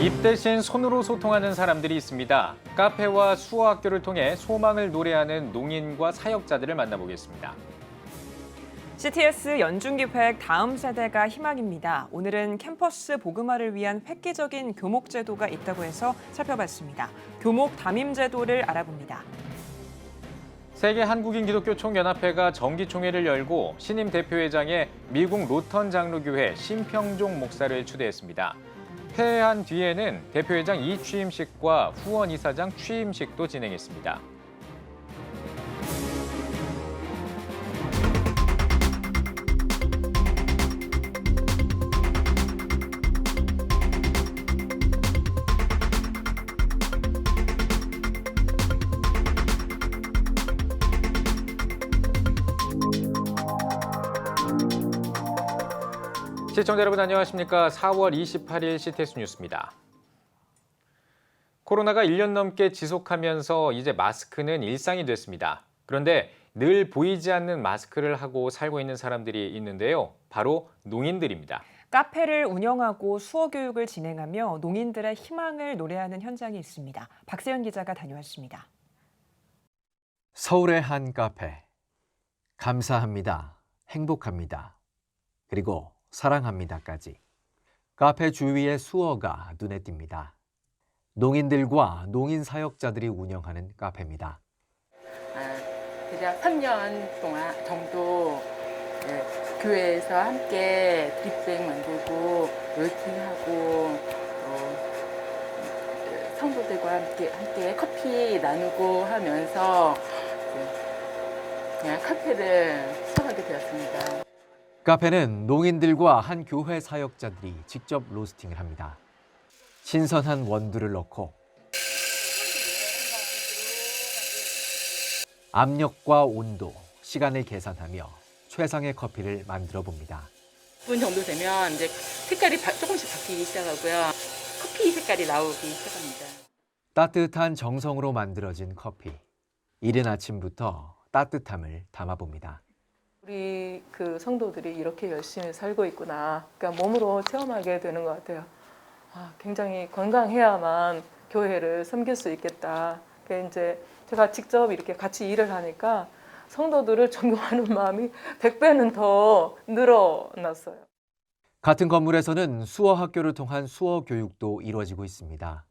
입 대신 손으로 소통하는 사람들이 있습니다. 카페와 수어학교를 통해 소망을 노래하는 농인과 사역자들을 만나보겠습니다. CTS 연중기획 다음 세대가 희망입니다. 오늘은 캠퍼스 복음화를 위한 획기적인 교목 제도가 있다고 해서 살펴봤습니다. 교목 담임 제도를 알아봅니다. 세계 한국인 기독교 총연합회가 정기총회를 열고 신임 대표회장에 미국 로턴 장로교회 심평종 목사를 추대했습니다. 회의한 뒤에는 대표회장 이취임식과 후원 이사장 취임식도 진행했습니다. 시청자 여러분 안녕하십니까? 4월 28일 CTS 뉴스입니다. 코로나가 1년 넘게 지속하면서 이제 마스크는 일상이 됐습니다. 그런데 늘 보이지 않는 마스크를 하고 살고 있는 사람들이 있는데요. 바로 농인들입니다. 카페를 운영하고 수어 교육을 진행하며 농인들의 희망을 노래하는 현장이 있습니다. 박세현 기자가 다녀왔습니다. 서울의 한 카페. 감사합니다. 행복합니다. 그리고 사랑합니다까지. 카페 주위의 수어가 눈에 띕니다. 농인들과 농인 사역자들이 운영하는 카페입니다. 대략 3년 동안 정도 교회에서 함께 드립백 만들고 롤팅하고 성도들과 함께 커피 나누고 하면서 그냥 카페를 시작하게 되었습니다. 카페는 농인들과 한 교회 사역자들이 직접 로스팅을 합니다. 신선한 원두를 넣고 압력과 온도, 시간을 계산하며 최상의 커피를 만들어 봅니다. 10분 정도 되면 이제 색깔이 조금씩 바뀌기 시작하고요. 커피 색깔이 나오기 시작합니다. 따뜻한 정성으로 만들어진 커피. 이른 아침부터 따뜻함을 담아봅니다. 우리 그 성도들이 이렇게 열심히 살고 있구나. 그러니까 몸으로 체험하게 되는 것 같아요. 굉장히 건강해야만 교회를 섬길 수 있겠다. 그러니까 이제 제가 직접 이렇게 같이 일을 하니까 성도들을 존경하는 마음이 100배는 더 늘어났어요. 같은 건물에서는 수어 학교를 통한 수어 교육도 이루어지고 있습니다.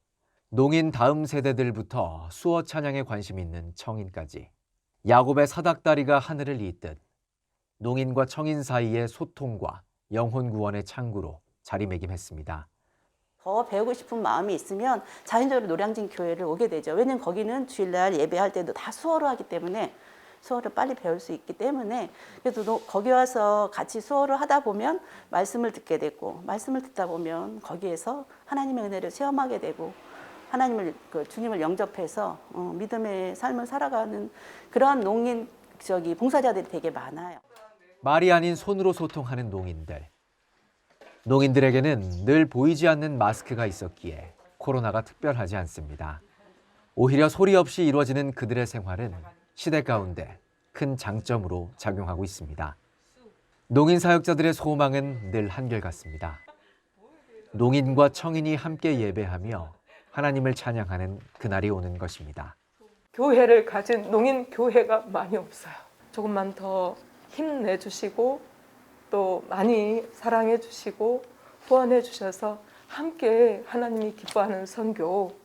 농인 다음 세대들부터 수어 찬양에 관심 있는 청인까지. 야곱의 사닥다리가 하늘을 잇듯 농인과 청인 사이의 소통과 영혼 구원의 창구로 자리매김했습니다. 더 배우고 싶은 마음이 있으면 자연적으로 노량진 교회를 오게 되죠. 왜냐하면 거기는 주일날 예배할 때도 다 수어로 하기 때문에 수어를 빨리 배울 수 있기 때문에 그래서 거기 와서 같이 수어를 하다 보면 말씀을 듣게 되고 말씀을 듣다 보면 거기에서 하나님의 은혜를 체험하게 되고 하나님을 주님을 영접해서 믿음의 삶을 살아가는 그러한 농인 봉사자들이 되게 많아요. 말이 아닌 손으로 소통하는 농인들. 농인들에게는 늘 보이지 않는 마스크가 있었기에 코로나가 특별하지 않습니다. 오히려 소리 없이 이루어지는 그들의 생활은 시대 가운데 큰 장점으로 작용하고 있습니다. 농인 사역자들의 소망은 늘 한결같습니다. 농인과 청인이 함께 예배하며 하나님을 찬양하는 그날이 오는 것입니다. 교회를 가진 농인 교회가 많이 없어요. 조금만 더 힘내주시고 또 많이 사랑해 주시고 후원해 주셔서 함께 하나님이 기뻐하는 선교.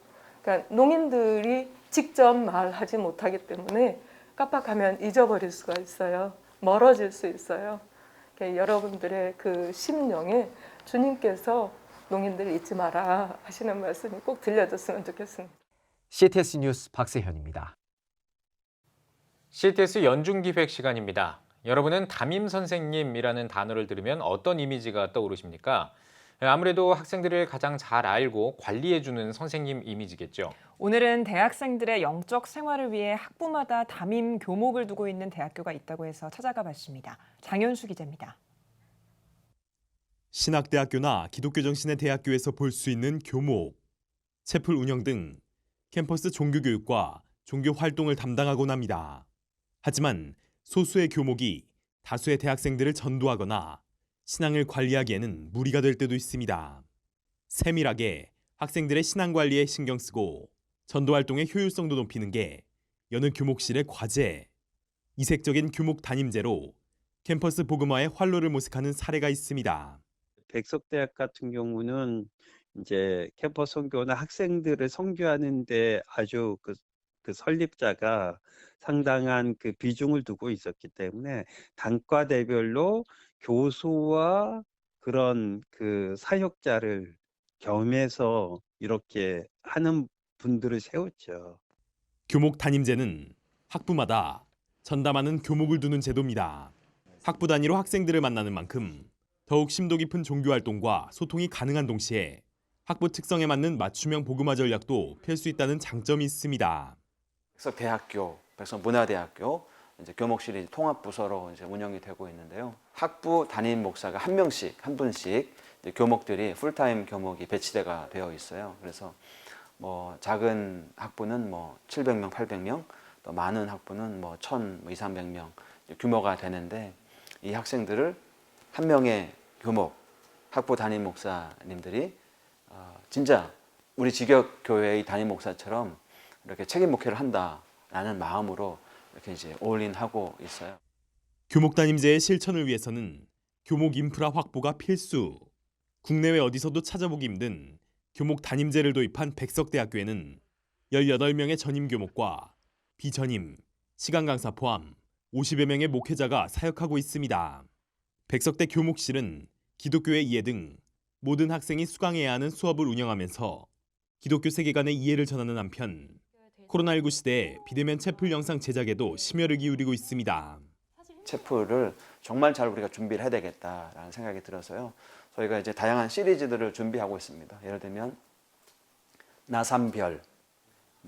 그러니까 농인들이 직접 말하지 못하기 때문에 깜빡하면 잊어버릴 수가 있어요. 멀어질 수 있어요. 그러니까 여러분들의 그 심령에 주님께서 농인들 잊지 마라 하시는 말씀이 꼭 들려줬으면 좋겠습니다. CTS 뉴스 박세현입니다. CTS 연중기획 시간입니다. 여러분은 담임 선생님이라는 단어를 들으면 어떤 이미지가 떠오르십니까? 아무래도 학생들을 가장 잘 알고 관리해주는 선생님 이미지겠죠. 오늘은 대학생들의 영적 생활을 위해 학부마다 담임 교목을 두고 있는 대학교가 있다고 해서 찾아가 봤습니다. 장현수 기자입니다. 신학대학교나 기독교 정신의 대학교에서 볼 수 있는 교목, 채플 운영 등 캠퍼스 종교교육과 종교 활동을 담당하곤 합니다. 하지만 소수의 교목이 다수의 대학생들을 전도하거나 신앙을 관리하기에는 무리가 될 때도 있습니다. 세밀하게 학생들의 신앙 관리에 신경 쓰고 전도 활동의 효율성도 높이는 게 여느 교목실의 과제. 이색적인 교목 담임제로 캠퍼스 복음화에 활로를 모색하는 사례가 있습니다. 백석대학 같은 경우는 이제 캠퍼스 선교나 학생들을 선교하는데 아주 그 설립자가 상당한 그 비중을 두고 있었기 때문에 단과대별로 교수와 그런 그 사역자를 겸해서 이렇게 하는 분들을 세웠죠. 교목 담임제는 학부마다 전담하는 교목을 두는 제도입니다. 학부 단위로 학생들을 만나는 만큼 더욱 심도 깊은 종교 활동과 소통이 가능한 동시에 학부 특성에 맞는 맞춤형 복음화 전략도 펼 수 있다는 장점이 있습니다. 백석대학교, 백석문화대학교 이제 교목실이 통합부서로 이제 운영이 되고 있는데요. 학부 담임 목사가 한 분씩 이제 교목들이 풀타임 교목이 배치가 되어 있어요. 그래서 뭐 작은 학부는 뭐 700명, 800명, 또 많은 학부는 뭐 1000, 200~300명 규모가 되는데 이 학생들을 한 명의 교목, 학부 담임 목사님들이 진짜 우리 직역교회의 담임 목사처럼 이렇게 책임 목회를 한다라는 마음으로 이렇게 이제 올인하고 있어요. 교목 담임제의 실천을 위해서는 교목 인프라 확보가 필수. 국내외 어디서도 찾아보기 힘든 교목 담임제를 도입한 백석대학교에는 18명의 전임 교목과 비전임, 시간 강사 포함 50여 명의 목회자가 사역하고 있습니다. 백석대 교목실은 기독교의 이해 등 모든 학생이 수강해야 하는 수업을 운영하면서 기독교 세계관의 이해를 전하는 한편 코로나19 시대에 비대면 채플 영상 제작에도 심혈을 기울이고 있습니다. 채플을 정말 잘 우리가 준비를 해야 되겠다라는 생각이 들어서요. 저희가 이제 다양한 시리즈들을 준비하고 있습니다. 예를 들면 나삼별,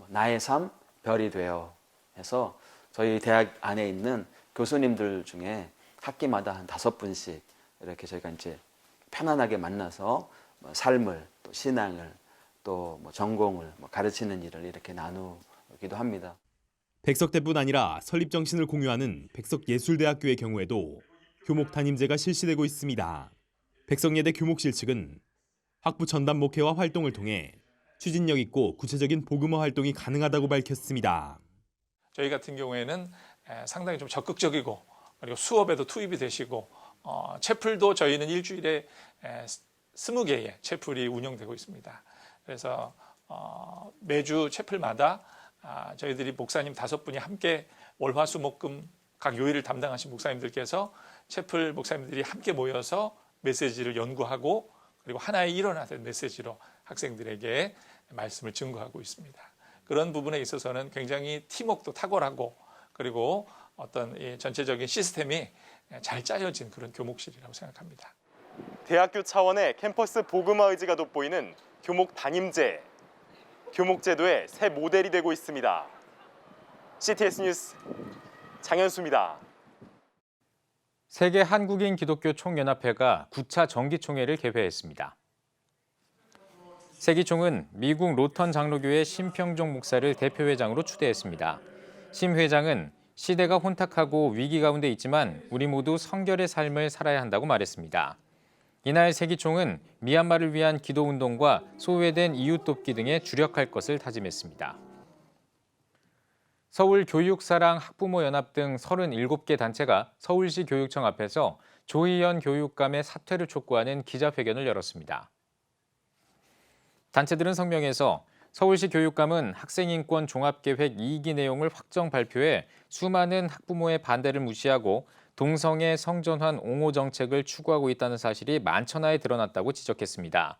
나의 삶 별이 되어 해서 저희 대학 안에 있는 교수님들 중에 학기마다 한 5분씩 이렇게 저희가 이제 편안하게 만나서 삶을 또 신앙을 또 전공을 가르치는 일을 이렇게 나누기도 합니다. 백석대뿐 아니라 설립 정신을 공유하는 백석예술대학교의 경우에도 교목 담임제가 실시되고 있습니다. 백석예대 교목실 측은 학부 전담 목회와 활동을 통해 추진력 있고 구체적인 복음화 활동이 가능하다고 밝혔습니다. 저희 같은 경우에는 상당히 좀 적극적이고 그리고 수업에도 투입이 되시고 채플도 저희는 일주일에 20개의 채플이 운영되고 있습니다. 그래서 매주 채플마다 저희들이 목사님 5분이 함께 월화수목금 각 요일을 담당하신 목사님들께서 채플 목사님들이 함께 모여서 메시지를 연구하고 그리고 하나의 일원화된 메시지로 학생들에게 말씀을 증거하고 있습니다. 그런 부분에 있어서는 굉장히 팀워크도 탁월하고 그리고 어떤 이 전체적인 시스템이 잘 짜여진 그런 교목실이라고 생각합니다. 대학교 차원의 캠퍼스 복음화 의지가 돋보이는 교목 담임제. 교목제도의 새 모델이 되고 있습니다. CTS 뉴스 장현수입니다. 세계 한국인 기독교 총연합회가 9차 정기총회를 개회했습니다. 세기총은 미국 로턴 장로교회 심평종 목사를 대표회장으로 추대했습니다. 심 회장은 시대가 혼탁하고 위기 가운데 있지만 우리 모두 성결의 삶을 살아야 한다고 말했습니다. 이날 세기총은 미얀마를 위한 기도운동과 소외된 이웃 돕기 등에 주력할 것을 다짐했습니다. 서울교육사랑 학부모연합 등 37개 단체가 서울시 교육청 앞에서 조희연 교육감의 사퇴를 촉구하는 기자회견을 열었습니다. 단체들은 성명에서 서울시 교육감은 학생인권 종합계획 2기 내용을 확정 발표해 수많은 학부모의 반대를 무시하고 동성애 성전환 옹호 정책을 추구하고 있다는 사실이 만천하에 드러났다고 지적했습니다.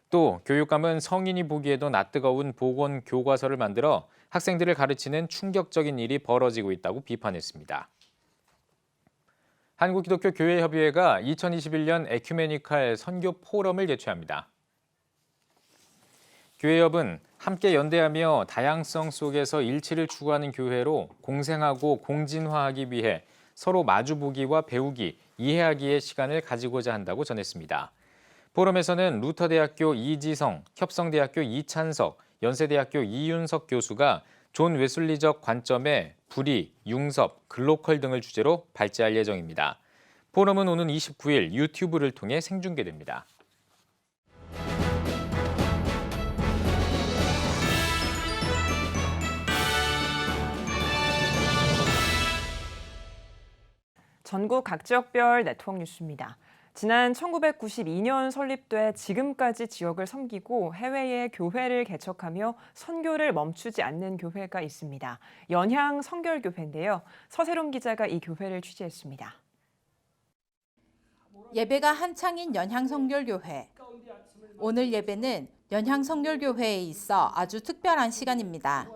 또 교육감은 성인이 보기에도 낯뜨거운 보건 교과서를 만들어 학생들을 가르치는 충격적인 일이 벌어지고 있다고 비판했습니다. 한국기독교교회협의회가 2021년 에큐메니칼 선교 포럼을 개최합니다. 교회협은 함께 연대하며 다양성 속에서 일치를 추구하는 교회로 공생하고 공진화하기 위해 서로 마주보기와 배우기, 이해하기의 시간을 가지고자 한다고 전했습니다. 포럼에서는 루터대학교 이지성, 협성대학교 이찬석, 연세대학교 이윤석 교수가 존 웨슬리적 관점의 불의, 융섭, 글로컬 등을 주제로 발제할 예정입니다. 포럼은 오는 29일 유튜브를 통해 생중계됩니다. 전국 각 지역별 네트워크 뉴스입니다. 지난 1992년 설립돼 지금까지 지역을 섬기고 해외에 교회를 개척하며 선교를 멈추지 않는 교회가 있습니다. 연향 성결교회인데요. 서세롬 기자가 이 교회를 취재했습니다. 예배가 한창인 연향성결교회. 오늘 예배는 연향성결교회에 있어 아주 특별한 시간입니다.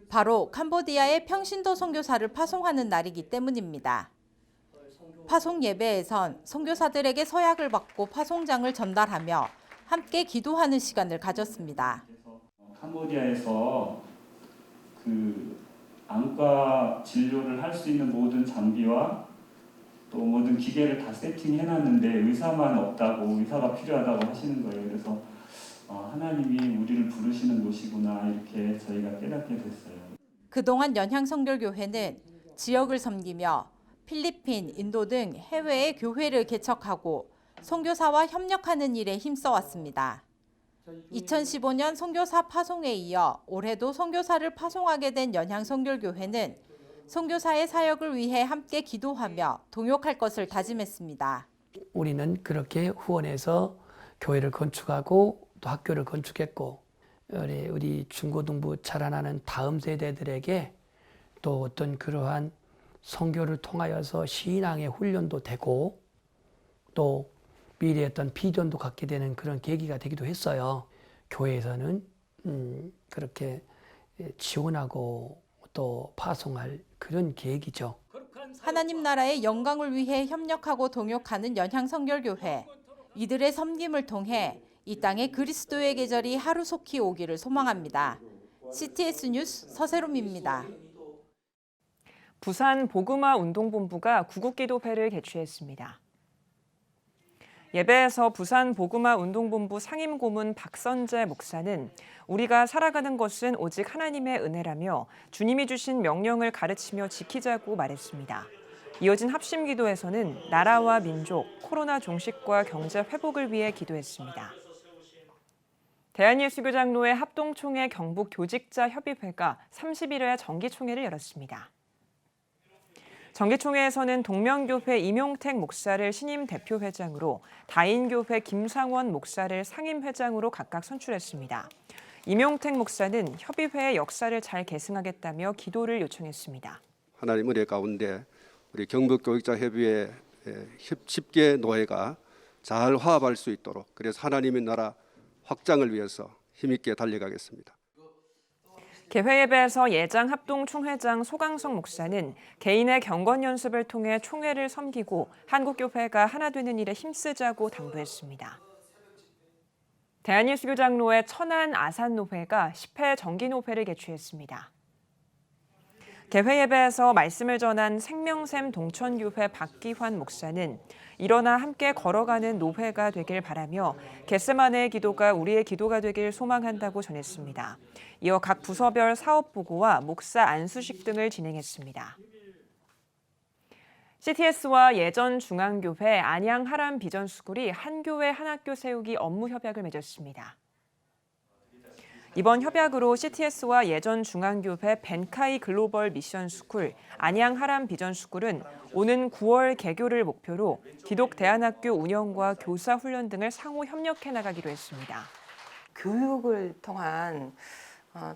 바로 캄보디아의 평신도 선교사를 파송하는 날이기 때문입니다. 파송 예배에선 선교사들에게 서약을 받고 파송장을 전달하며 함께 기도하는 시간을 가졌습니다. 캄보디아에서 안과 진료를 할 수 있는 모든 장비와 또 모든 기계를 다 세팅해놨는데 의사만 없다고, 의사가 필요하다고 하시는 거예요. 그래서 하나님이 우리를 부르시는 곳이구나 이렇게 저희가 깨닫게 됐어요. 그동안 연향성결교회는 지역을 섬기며 필리핀, 인도 등 해외에 교회를 개척하고 선교사와 협력하는 일에 힘써왔습니다. 2015년 선교사 파송에 이어 올해도 선교사를 파송하게 된 연향성결교회는 선교사의 사역을 위해 함께 기도하며 동역할 것을 다짐했습니다. 우리는 그렇게 후원해서 교회를 건축하고 또 학교를 건축했고 우리 중고등부 자라나는 다음 세대들에게 또 어떤 그러한 선교를 통하여서 신앙의 훈련도 되고 또 미래의 어떤 비전도 갖게 되는 그런 계기가 되기도 했어요. 교회에서는 그렇게 지원하고 또 파송할 그런 계획이죠. 하나님 나라의 영광을 위해 협력하고 동역하는 연향성결교회. 이들의 섬김을 통해 이 땅에 그리스도의 계절이 하루속히 오기를 소망합니다. CTS 뉴스 서세롬입니다. 부산 복음화 운동본부가 구국기도회를 개최했습니다. 예배에서 부산 복음화 운동본부 상임고문 박선재 목사는 우리가 살아가는 것은 오직 하나님의 은혜라며 주님이 주신 명령을 가르치며 지키자고 말했습니다. 이어진 합심기도에서는 나라와 민족, 코로나 종식과 경제 회복을 위해 기도했습니다. 대한예수교장로회 합동총회 경북교직자협의회가 31회 정기총회를 열었습니다. 정기총회에서는 동명교회 임용택 목사를 신임 대표회장으로 다인교회 김상원 목사를 상임회장으로 각각 선출했습니다. 임용택 목사는 협의회의 역사를 잘 계승하겠다며 기도를 요청했습니다. 하나님 은혜 가운데 우리 경북교육자협의회 10개 노회가 잘 화합할 수 있도록 그래서 하나님의 나라 확장을 위해서 힘있게 달려가겠습니다. 개회 예배에서 예장 합동 총회장 소강성 목사는 개인의 경건 연습을 통해 총회를 섬기고 한국교회가 하나 되는 일에 힘쓰자고 당부했습니다. 대한예수교장로회 천안 아산노회가 10회 정기노회를 개최했습니다. 개회 예배에서 말씀을 전한 생명샘 동천교회 박기환 목사는 일어나 함께 걸어가는 노회가 되길 바라며 겟세마네의 기도가 우리의 기도가 되길 소망한다고 전했습니다. 이어 각 부서별 사업 보고와 목사 안수식 등을 진행했습니다. CTS와 예전 중앙교회 안양 하람 비전스쿨이 한 교회 한 학교 세우기 업무 협약을 맺었습니다. 이번 협약으로 CTS와 예전 중앙교회 벤카이 글로벌 미션 스쿨, 안양 하람 비전 스쿨은 오는 9월 개교를 목표로 기독 대안학교 운영과 교사 훈련 등을 상호 협력해 나가기로 했습니다. 교육을 통한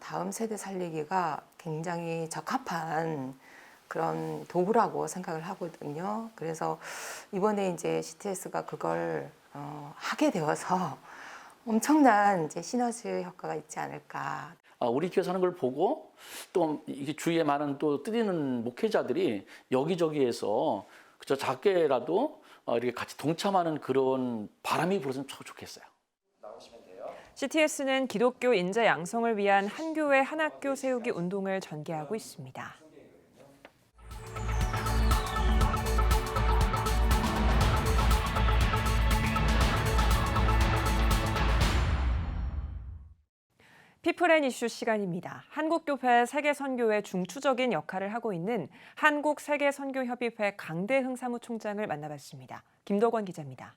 다음 세대 살리기가 굉장히 적합한 그런 도구라고 생각을 하거든요. 그래서 이번에 이제 CTS가 그걸 하게 되어서 엄청난 이제 시너지 효과가 있지 않을까. 우리 교회에서 하는 걸 보고 또 이게 주위에 많은 또 뜨리는 목회자들이 여기저기에서 그저 작게라도 이렇게 같이 동참하는 그런 바람이 불었으면 좋겠어요. CTS는 기독교 인재 양성을 위한 한 교회 한 학교 세우기 운동을 전개하고 있습니다. 피플앤 이슈 시간입니다. 한국교회 세계선교의 중추적인 역할을 하고 있는 한국세계선교협의회 강대흥 사무총장을 만나봤습니다. 김덕원 기자입니다.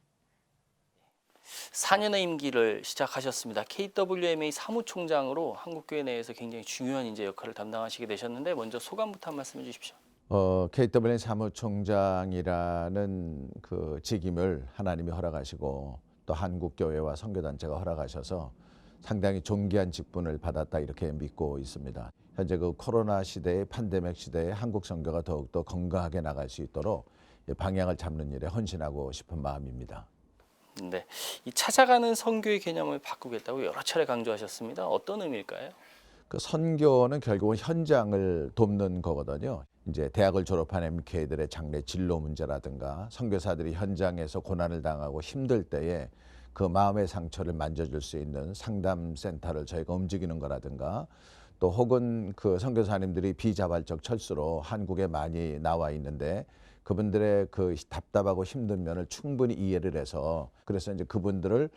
4년의 임기를 시작하셨습니다. KWMA 사무총장으로 한국교회 내에서 굉장히 중요한 이제 역할을 담당하시게 되셨는데 먼저 소감부터 한 말씀 해주십시오. KWN 사무총장이라는 그 직임을 하나님이 허락하시고 또 한국교회와 선교단체가 허락하셔서 상당히 존귀한 직분을 받았다 이렇게 믿고 있습니다. 현재 그 코로나 시대의 팬데믹 시대에 한국 선교가 더욱더 건강하게 나갈 수 있도록 방향을 잡는 일에 헌신하고 싶은 마음입니다. 네, 이 찾아가는 선교의 개념을 바꾸겠다고 여러 차례 강조하셨습니다. 어떤 의미일까요? 그 선교는 결국은 현장을 돕는 거거든요. 이제 대학을 졸업한 MK들의 장래 진로 문제라든가 선교사들이 현장에서 고난을 당하고 힘들 때에 그 마음의 상처를 만져줄 수 있는 상담센터를 저희가 움직이는 거라든가 또 혹은 그 선교사님들이 비자발적 철수로 한국에 많이 나와 있는데 그분들의 그 답답하고 힘든 면을 충분히 이해를 해서 그래서 이제 그분들을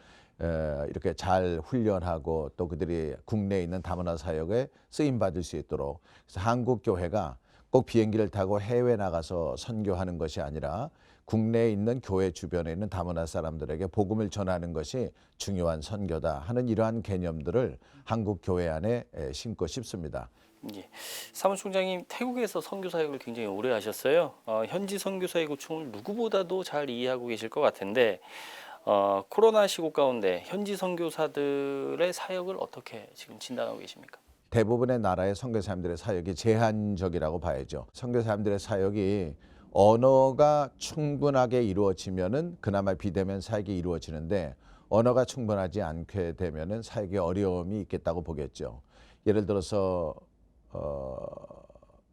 이렇게 잘 훈련하고 또 그들이 국내에 있는 다문화 사역에 쓰임 받을 수 있도록 그래서 한국 교회가 꼭 비행기를 타고 해외 나가서 선교하는 것이 아니라 국내에 있는 교회 주변에 있는 다문화 사람들에게 복음을 전하는 것이 중요한 선교다 하는 이러한 개념들을 한국 교회 안에 심고 싶습니다. 예, 사무총장님 태국에서 선교 사역을 굉장히 오래 하셨어요. 현지 선교사의 고충을 누구보다도 잘 이해하고 계실 것 같은데 코로나 시국 가운데 현지 선교사들의 사역을 어떻게 지금 진단하고 계십니까? 대부분의 나라의 선교사님들의 사역이 제한적이라고 봐야죠. 선교사님들의 사역이 언어가 충분하게 이루어지면은 그나마 비대면 사역이 이루어지는데 언어가 충분하지 않게 되면은 사역에 어려움이 있겠다고 보겠죠. 예를 들어서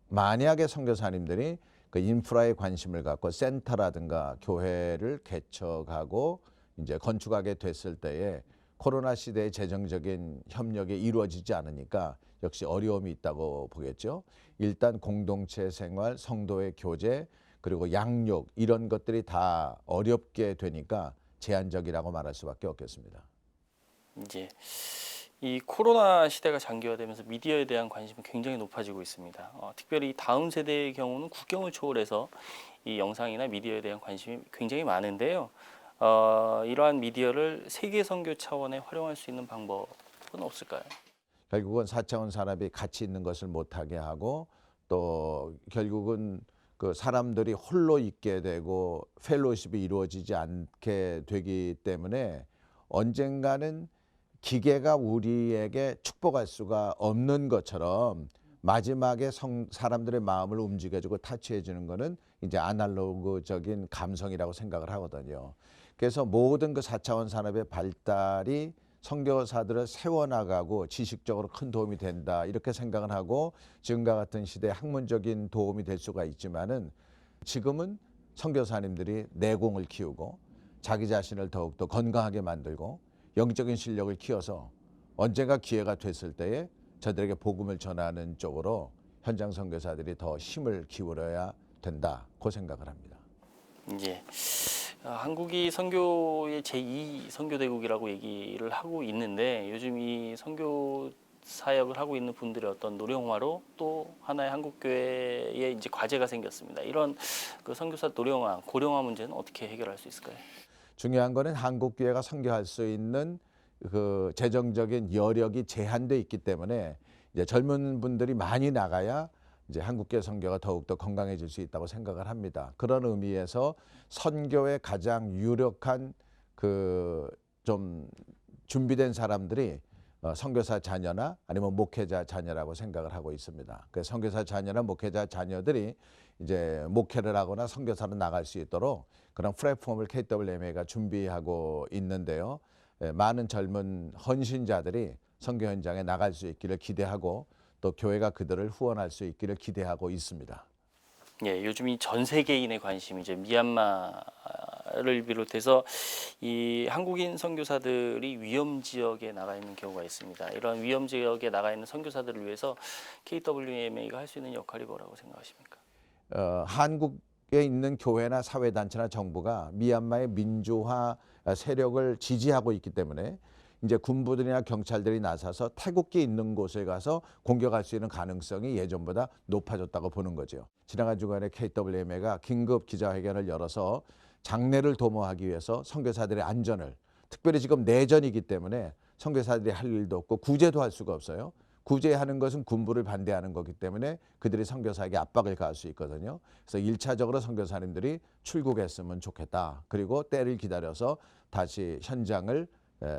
만약에 선교사님들이 그 인프라에 관심을 갖고 센터라든가 교회를 개척하고 이제 건축하게 됐을 때에 코로나 시대의 재정적인 협력이 이루어지지 않으니까 역시 어려움이 있다고 보겠죠. 일단 공동체 생활, 성도의 교제, 그리고 양육 이런 것들이 다 어렵게 되니까 제한적이라고 말할 수밖에 없겠습니다. 이제 이 코로나 시대가 장기화되면서 미디어에 대한 관심이 굉장히 높아지고 있습니다. 특별히 다음 세대의 경우는 국경을 초월해서 이 영상이나 미디어에 대한 관심이 굉장히 많은데요. 이러한 미디어를 세계 선교 차원에 활용할 수 있는 방법은 없을까요? 결국은 4차원 산업이 가치 있는 것을 못하게 하고 또 결국은 그 사람들이 홀로 있게 되고 펠로십이 이루어지지 않게 되기 때문에 언젠가는 기계가 우리에게 축복할 수가 없는 것처럼 마지막에 사람들의 마음을 움직여주고 타치해주는 거는 이제 아날로그적인 감성이라고 생각을 하거든요. 그래서 모든 그 4차원 산업의 발달이 선교사들을 세워나가고 지식적으로 큰 도움이 된다 이렇게 생각을 하고 지금과 같은 시대에 학문적인 도움이 될 수가 있지만은 지금은 선교사님들이 내공을 키우고 자기 자신을 더욱더 건강하게 만들고 영적인 실력을 키워서 언젠가 기회가 됐을 때에 저들에게 복음을 전하는 쪽으로 현장 선교사들이 더 힘을 기울여야 된다고 생각을 합니다. 예. 한국이 선교의 제2 선교대국이라고 얘기를 하고 있는데 요즘 이 선교 사역을 하고 있는 분들의 어떤 노령화로 또 하나의 한국교회에 이제 과제가 생겼습니다. 이런 그 선교사 노령화, 고령화 문제는 어떻게 해결할 수 있을까요? 중요한 거는 한국교회가 선교할 수 있는 그 재정적인 여력이 제한돼 있기 때문에 이제 젊은 분들이 많이 나가야 이제 한국교회 선교가 더욱더 건강해질 수 있다고 생각을 합니다. 그런 의미에서 선교의 가장 유력한 그 좀 준비된 사람들이 선교사 자녀나 아니면 목회자 자녀라고 생각을 하고 있습니다. 그 선교사 자녀나 목회자 자녀들이 이제 목회를 하거나 선교사로 나갈 수 있도록 그런 플랫폼을 KWMA가 준비하고 있는데요. 많은 젊은 헌신자들이 선교 현장에 나갈 수 있기를 기대하고 또 교회가 그들을 후원할 수 있기를 기대하고 있습니다. 예, 요즘 이 전 세계인의 관심이 이제 미얀마를 비롯해서 이 한국인 선교사들이 위험 지역에 나가 있는 경우가 있습니다. 이런 위험 지역에 나가 있는 선교사들을 위해서 KWMA가 할 수 있는 역할이 뭐라고 생각하십니까? 한국에 있는 교회나 사회단체나 정부가 미얀마의 민주화 세력을 지지하고 있기 때문에 이제 군부들이나 경찰들이 나서서 태국기 있는 곳에 가서 공격할 수 있는 가능성이 예전보다 높아졌다고 보는 거죠. 지나간 주간에 KWMA가 긴급 기자회견을 열어서 장례를 도모하기 위해서 선교사들의 안전을 특별히 지금 내전이기 때문에 선교사들이 할 일도 없고 구제도 할 수가 없어요. 구제하는 것은 군부를 반대하는 거기 때문에 그들이 선교사에게 압박을 가할 수 있거든요. 그래서 1차적으로 선교사님들이 출국했으면 좋겠다. 그리고 때를 기다려서 다시 현장을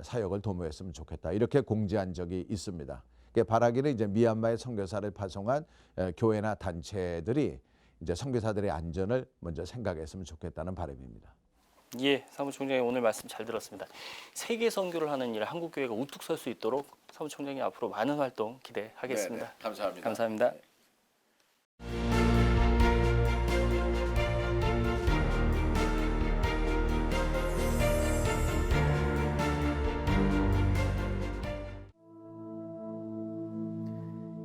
사역을 도모했으면 좋겠다. 이렇게 공지한 적이 있습니다. 바라기는 이제 미얀마의 선교사를 파송한 교회나 단체들이 이제 선교사들의 안전을 먼저 생각했으면 좋겠다는 바람입니다. 예, 사무총장님 오늘 말씀 잘 들었습니다. 세계 선교를 하는 일에 한국 교회가 우뚝 설 수 있도록 사무총장님 앞으로 많은 활동 기대하겠습니다. 네, 감사합니다. 감사합니다.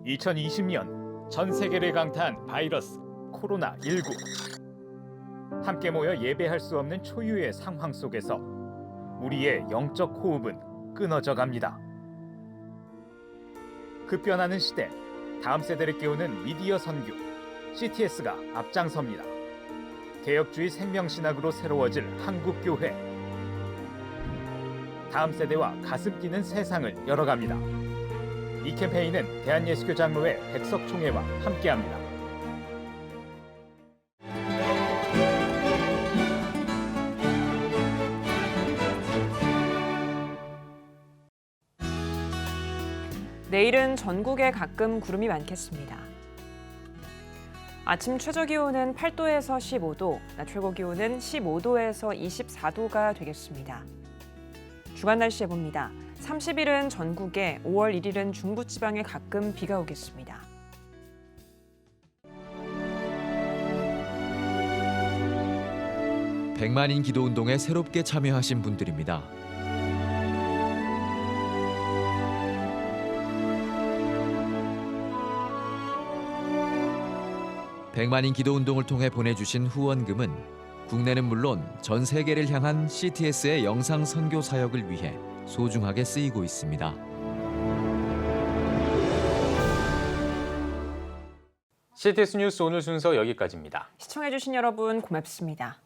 (2020년) 전 세계를 강타한 바이러스 코로나19. 함께 모여 예배할 수 없는 초유의 상황 속에서 우리의 영적 호흡은 끊어져 갑니다. 급변하는 시대, 다음 세대를 깨우는 미디어 선교, CTS가 앞장섭니다. 개혁주의 생명신학으로 새로워질 한국교회. 다음 세대와 가슴 뛰는 세상을 열어갑니다. 이 캠페인은 대한예수교 장로회 백석총회와 함께합니다. 내일은 전국에 가끔 구름이 많겠습니다. 아침 최저기온은 8도에서 15도, 낮 최고기온은 15도에서 24도가 되겠습니다. 주간 날씨 해봅니다. 30일은 전국에, 5월 1일은 중부지방에 가끔 비가 오겠습니다. 백만인 기도운동에 새롭게 참여하신 분들입니다. 백만인 기도운동을 통해 보내주신 후원금은 국내는 물론 전 세계를 향한 CTS의 영상 선교 사역을 위해 소중하게 쓰이고 있습니다. CTS 뉴스 오늘 순서 여기까지입니다. 시청해주신 여러분 고맙습니다.